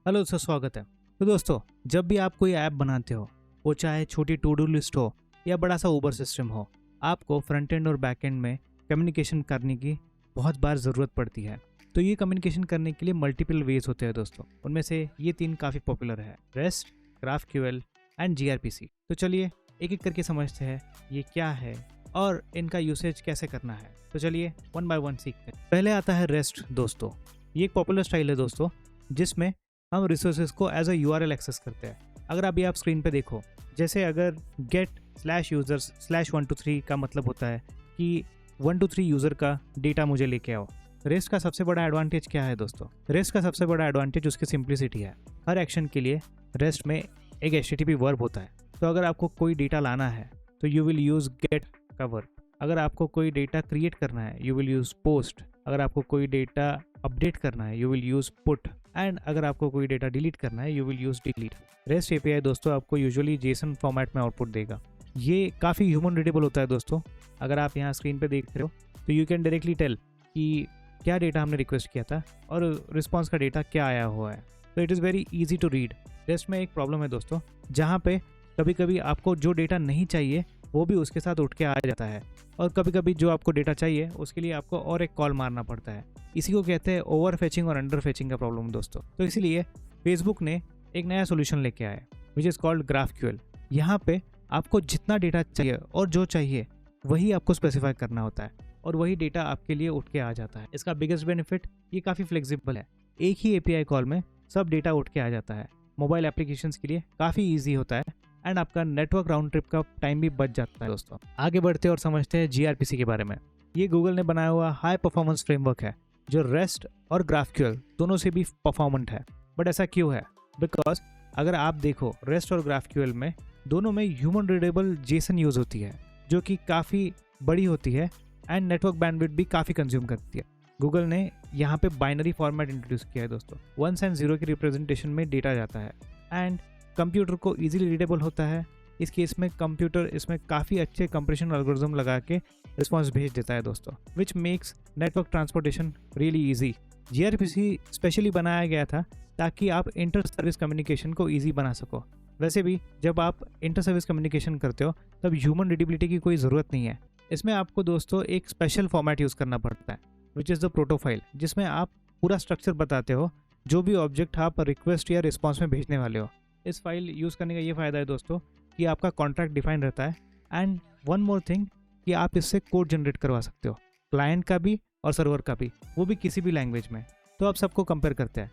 Hello दोस्तों, स्वागत है। तो दोस्तों, जब भी आप कोई ऐप बनाते हो, वो चाहे छोटी टू डू लिस्ट हो या बड़ा सा ऊबर सिस्टम हो, आपको फ्रंट एंड और बैक एंड में कम्युनिकेशन करने की बहुत बार ज़रूरत पड़ती है। तो ये कम्युनिकेशन करने के लिए मल्टीपल वेज होते हैं दोस्तों। उनमें से ये 3 काफ़ी पॉपुलर है: रेस्ट, GraphQL एंड gRPC। तो चलिए एक एक करके समझते हैं ये क्या है और इनका यूसेज कैसे करना है। तो चलिए वन बाय वन सीखते हैं। पहले आता है रेस्ट दोस्तों। ये एक पॉपुलर स्टाइल है दोस्तों, जिसमें हम रिसोर्सेज को एज अ URL एक्सेस करते हैं। अगर अभी आप स्क्रीन पे देखो, जैसे अगर get/users/123 का मतलब होता है कि 123 यूज़र का डेटा मुझे लेके आओ। रेस्ट का सबसे बड़ा एडवांटेज क्या है दोस्तों? रेस्ट का सबसे बड़ा एडवांटेज उसकी सिंप्लिसिटी है। हर एक्शन के लिए रेस्ट में एक HTTP वर्ब होता है। तो अगर आपको कोई डेटा लाना है तो यू विल यूज़ गेट का वर्ब। अगर आपको कोई डेटा क्रिएट करना है यू विल यूज़ पोस्ट। अगर आपको कोई डेटा अपडेट करना है you will use put. And अगर आपको कोई डेटा डिलीट करना है you will use delete. Rest API दोस्तों आपको यूजुअली JSON फॉर्मेट में आउटपुट देगा। ये काफ़ी ह्यूमन रीडेबल होता है दोस्तों। अगर आप यहाँ स्क्रीन पे देख रहे हो तो यू कैन डायरेक्टली टेल कि क्या डेटा हमने रिक्वेस्ट किया था और रिस्पॉन्स का डेटा क्या आया हुआ है। तो it is very easy to read. Rest में एक प्रॉब्लम है दोस्तों, जहाँ पे कभी कभी आपको जो डेटा नहीं चाहिए वो भी उसके साथ उठ के आ जाता है, और कभी कभी जो आपको डेटा चाहिए उसके लिए आपको और एक कॉल मारना पड़ता है। इसी को कहते हैं ओवर फेचिंग और अंडर फेचिंग का प्रॉब्लम दोस्तों। तो इसीलिए फेसबुक ने एक नया सोल्यूशन लेके आया विच इज़ कॉल्ड GraphQL। यहाँ पे आपको जितना डेटा चाहिए और जो चाहिए वही आपको स्पेसिफाई करना होता है और वही डेटा आपके लिए उठ के आ जाता है। इसका बिगेस्ट बेनिफिट ये काफ़ी फ्लेक्सिबल है। एक ही API कॉल में सब डेटा उठ के आ जाता है। मोबाइल एप्लीकेशंस के लिए काफ़ी ईजी होता है एंड आपका नेटवर्क राउंड ट्रिप का टाइम भी बच जाता है दोस्तों। आगे बढ़ते और समझते हैं gRPC के बारे में। ये गूगल ने बनाया हुआ हाई परफॉर्मेंस फ्रेमवर्क है जो रेस्ट और GraphQL दोनों से भी परफॉर्मेंट है। बट ऐसा क्यों है? बिकॉज अगर आप देखो रेस्ट और GraphQL में दोनों में ह्यूमन रीडेबल JSON यूज़ होती है जो कि काफ़ी बड़ी होती है एंड नेटवर्क बैंडविड्थ भी काफ़ी कंज्यूम करती है। गूगल ने यहाँ पे बाइनरी फॉर्मेट इंट्रोड्यूस किया है दोस्तों। 1s and 0 की रिप्रेजेंटेशन में डेटा जाता है एंड कंप्यूटर को इजीली रीडेबल होता है। इस केस में कंप्यूटर इसमें काफ़ी अच्छे कंप्रेशन एल्गोरिथम लगा के रिस्पॉन्स भेज देता है दोस्तों, which makes network transportation really easy. gRPC specially बनाया गया था ताकि आप इंटर सर्विस कम्युनिकेशन को ईजी बना सको। वैसे भी जब आप इंटर सर्विस कम्युनिकेशन करते हो तब ह्यूमन रीडेबिलिटी की कोई ज़रूरत नहीं है। इसमें आपको दोस्तों एक स्पेशल फॉर्मेट यूज़ करना पड़ता है विच इज़ द प्रोटोफाइल, जिसमें आप पूरा स्ट्रक्चर बताते हो जो भी ऑब्जेक्ट आप रिक्वेस्ट या रिस्पॉन्स में भेजने वाले हो। इस फाइल यूज़ करने का ये फ़ायदा है दोस्तों कि आपका कॉन्ट्रैक्ट डिफाइन रहता है एंड वन मोर थिंग कि आप इससे कोड जनरेट करवा सकते हो, क्लाइंट का भी और सर्वर का भी, वो भी किसी भी लैंग्वेज में। तो आप सबको कंपेयर करते हैं।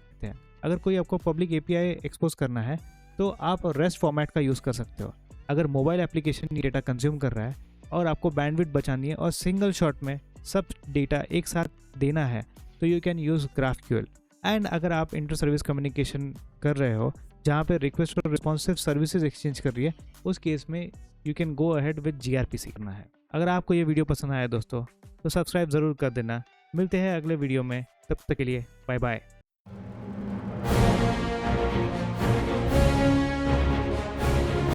अगर कोई आपको पब्लिक API एक्सपोज करना है तो आप रेस्ट फॉर्मेट का यूज़ कर सकते हो। अगर मोबाइल एप्लीकेशन डेटा कंज्यूम कर रहा है और आपको बैंडविड्थ बचानी है और सिंगल शॉट में सब डेटा एक साथ देना है तो you can use GraphQL। And अगर आप इंटर सर्विस कम्युनिकेशन कर रहे हो जहाँ पे रिक्वेस्ट और रिस्पॉन्सिव सर्विसेज एक्सचेंज कर रही है, उस केस में you can go ahead with gRPC करना है। अगर आपको ये वीडियो पसंद आया दोस्तों तो सब्सक्राइब ज़रूर कर देना। मिलते हैं अगले वीडियो में, तब तक के लिए बाय बाय।